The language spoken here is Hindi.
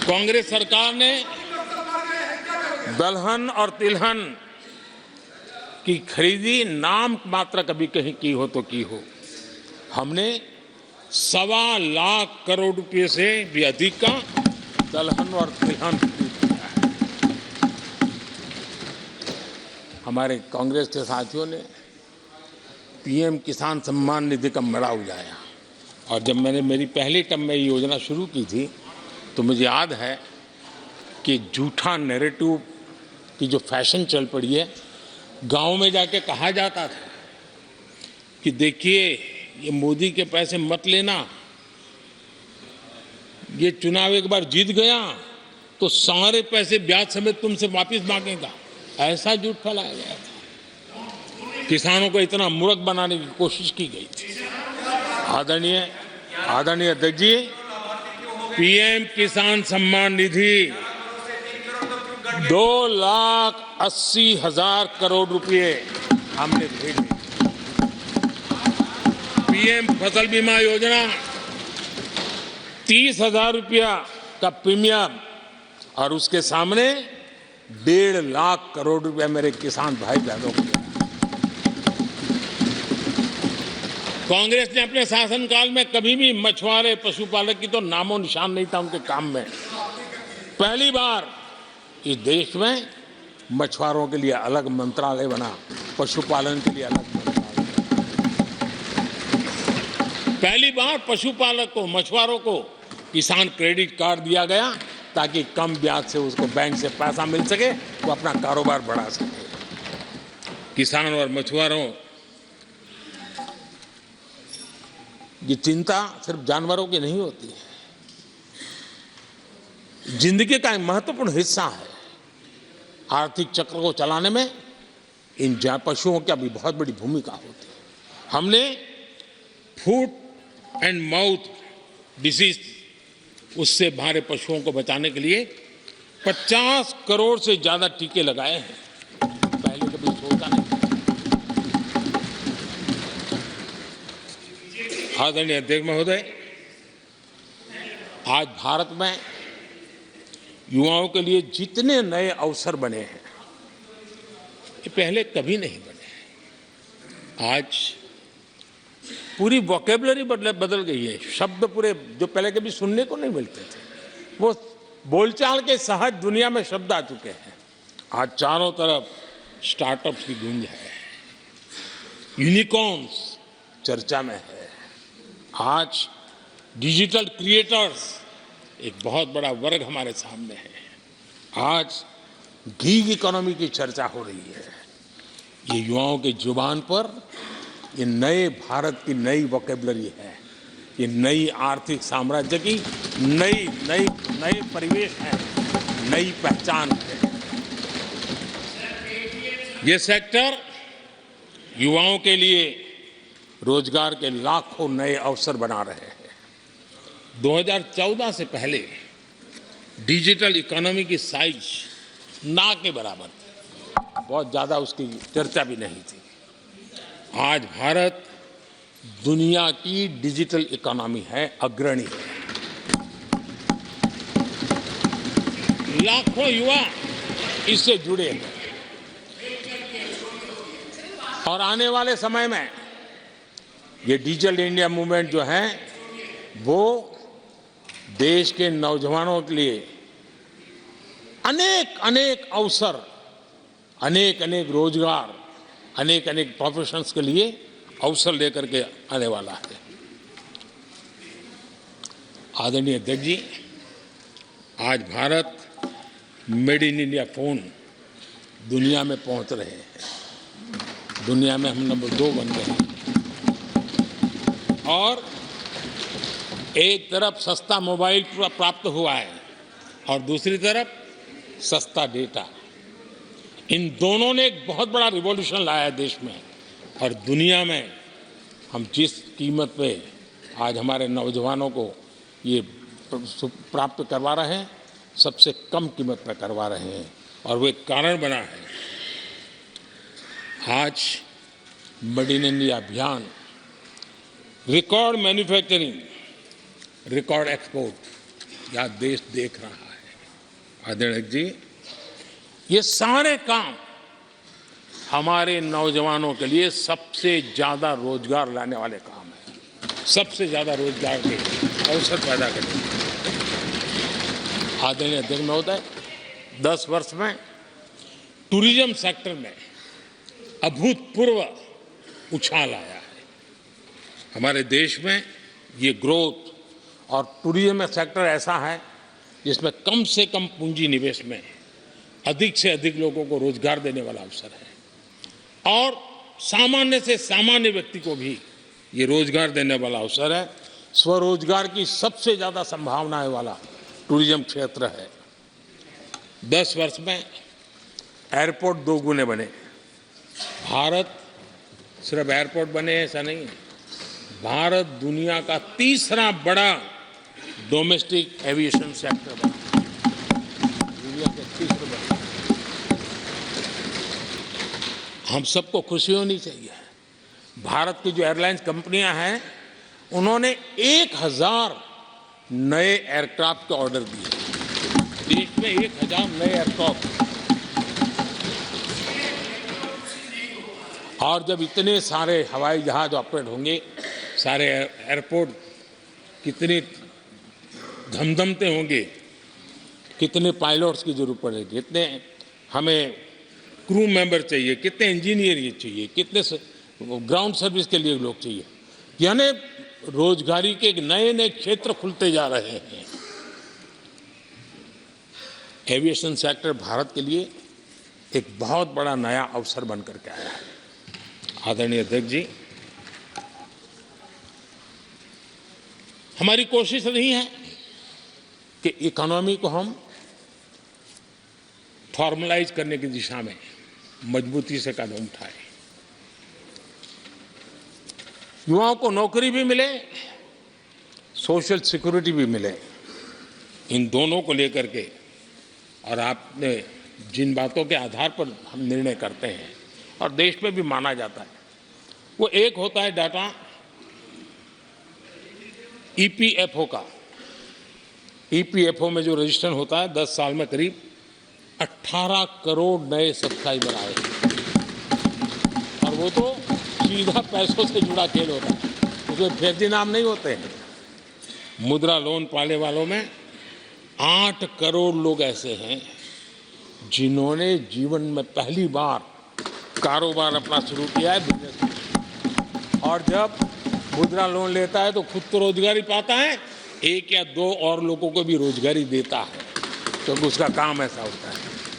कांग्रेस सरकार ने दलहन और तिलहन की खरीदी नाम मात्र कभी कहीं की हो तो की हो। हमने 1.25 लाख करोड़ रुपए से भी अधिक का दलहन और तिलहन खरीद किया है। हमारे कांग्रेस के साथियों ने पीएम किसान सम्मान निधि का मड़ा उड़ाया और जब मैंने मेरी पहली टर्म में ये योजना शुरू की थी तो मुझे याद है कि झूठा नैरेटिव की जो फैशन चल पड़ी है, गांव में जाके कहा जाता था कि देखिए ये मोदी के पैसे मत लेना, ये चुनाव एक बार जीत गया तो सारे पैसे ब्याज समेत तुमसे वापस मांगेगा। ऐसा झूठ फैलाया गया था, किसानों को इतना मूर्ख बनाने की कोशिश की गई थी। आदरणीय अध्यक्ष जी, पीएम किसान सम्मान निधि 2,80,000 करोड़ रुपए हमने भेजे। पीएम फसल बीमा योजना 30,000 रुपया का प्रीमियम और उसके सामने 1.5 लाख करोड़ रुपया मेरे किसान भाई बहनों को। कांग्रेस ने अपने शासनकाल में कभी भी मछुआरे पशुपालक की तो नामो निशान नहीं था उनके काम में। पहली बार इस देश में मछुआरों के लिए अलग मंत्रालय बना, पशुपालन के लिए अलग मंत्रालय। पहली बार पशुपालक को, मछुआरों को किसान क्रेडिट कार्ड दिया गया ताकि कम ब्याज से उसको बैंक से पैसा मिल सके, वो अपना कारोबार बढ़ा सके। किसानों और मछुआरों की चिंता सिर्फ जानवरों की नहीं होती है, जिंदगी का एक महत्वपूर्ण हिस्सा है। आर्थिक चक्र को चलाने में इन पशुओं की भी बहुत बड़ी भूमिका होती है। हमने फुट एंड माउथ डिसीज उससे हमारे पशुओं को बचाने के लिए 50 करोड़ से ज्यादा टीके लगाए हैं, पहले कभी सोचा नहीं। आदरणीय अध्यक्ष महोदय, आज भारत में युवाओं के लिए जितने नए अवसर बने हैं ये पहले कभी नहीं बने। आज पूरी वोकैबुलरी बदल गई है, शब्द पूरे जो पहले कभी सुनने को नहीं मिलते थे वो बोलचाल के सहज दुनिया में शब्द आ चुके हैं। आज चारों तरफ स्टार्टअप्स की गूंज है, यूनिकॉर्न्स चर्चा में है। आज डिजिटल क्रिएटर्स एक बहुत बड़ा वर्ग हमारे सामने है। आज गीग इकोनॉमी की चर्चा हो रही है। ये युवाओं के जुबान पर ये नए भारत की नई वोकैबुलरी है, ये नई आर्थिक साम्राज्य की नई परिवेश है, नई पहचान है। ये सेक्टर युवाओं के लिए रोजगार के लाखों नए अवसर बना रहे हैं। 2014 से पहले डिजिटल इकोनॉमी की साइज ना के बराबर थी, बहुत ज़्यादा उसकी चर्चा भी नहीं थी। आज भारत दुनिया की डिजिटल इकोनॉमी है, अग्रणी है। लाखों युवा इससे जुड़े हैं और आने वाले समय में ये डिजिटल इंडिया मूवमेंट जो है वो देश के नौजवानों के लिए अनेक अवसर, अनेक रोजगार, अनेक प्रोफेशंस के लिए अवसर लेकर के आने वाला है। आदरणीय अध्यक्ष जी, आज Bharat made in India phone दुनिया में पहुंच रहे हैं। दुनिया में हम नंबर 2 बन गए हैं और एक तरफ सस्ता मोबाइल प्राप्त हुआ है और दूसरी तरफ सस्ता डेटा। इन दोनों ने एक बहुत बड़ा रिवॉल्यूशन लाया है देश में और दुनिया में हम जिस कीमत पे आज हमारे नौजवानों को ये प्राप्त करवा रहे हैं, सबसे कम कीमत पर करवा रहे हैं और वो एक कारण बना है। आज मेड इन इंडिया अभियान रिकॉर्ड मैन्युफैक्चरिंग, रिकॉर्ड एक्सपोर्ट या देश देख रहा है। आदरणीय जी, ये सारे काम हमारे नौजवानों के लिए सबसे ज्यादा रोजगार लाने वाले काम हैं, सबसे ज्यादा रोजगार के अवसर पैदा करने। आदरणीय अध्यक्ष महोदय, 10 वर्ष में टूरिज्म सेक्टर में अभूतपूर्व उछाल आया है। हमारे देश में ये ग्रोथ और टूरिज्म सेक्टर ऐसा है जिसमें कम से कम पूंजी निवेश में अधिक से अधिक लोगों को रोजगार देने वाला अवसर है और सामान्य से सामान्य व्यक्ति को भी ये रोजगार देने वाला अवसर है। स्वरोजगार की सबसे ज्यादा संभावनाएं वाला टूरिज्म क्षेत्र है। 10 वर्ष में एयरपोर्ट 2 गुने बने। भारत सिर्फ एयरपोर्ट बने ऐसा नहीं है, भारत दुनिया का तीसरा बड़ा डोमेस्टिक एविएशन सेक्टर बना, दुनिया के तीसरे बड़े। हम सबको खुशी होनी चाहिए। भारत की जो एयरलाइंस कंपनियां हैं उन्होंने 1000 नए एयरक्राफ्ट के ऑर्डर दिए। देश में 1000 नए एयरक्राफ्ट, और जब इतने सारे हवाई जहाज ऑपरेट होंगे, सारे एयरपोर्ट कितने धमधमते होंगे, कितने पायलट्स की जरूरत पड़ेगी, कितने हमें क्रू मेंबर चाहिए, कितने इंजीनियर ये चाहिए, कितने ग्राउंड सर्विस के लिए लोग चाहिए। यानी रोजगारी के नए नए क्षेत्र खुलते जा रहे हैं। एविएशन सेक्टर भारत के लिए एक बहुत बड़ा नया अवसर बनकर के आया है। आदरणीय अध्यक्ष जी, हमारी कोशिश नहीं है कि इकोनॉमी को हम फॉर्मलाइज करने की दिशा में मजबूती से कदम उठाएं। युवाओं को नौकरी भी मिले, सोशल सिक्योरिटी भी मिले। इन दोनों को लेकर के और आपने जिन बातों के आधार पर हम निर्णय करते हैं और देश में भी माना जाता है, वो एक होता है डाटा ईपीएफओ का। ईपीएफओ में जो रजिस्ट्रेशन होता है, 10 साल में करीब 18 करोड़ नए सब्सक्राइबर आए और वो तो सीधा पैसों से जुड़ा खेल होता है, उसमें फर्जी नाम नहीं होते हैं। मुद्रा लोन पाने वालों में 8 करोड़ लोग ऐसे हैं जिन्होंने जीवन में पहली बार कारोबार अपना शुरू किया है, बिजनेस। और जब मुद्रा लोन लेता है तो खुद तो रोजगारी पाता है, 1 या 2 और लोगों को भी रोजगारी देता है, क्योंकि उसका काम ऐसा होता है।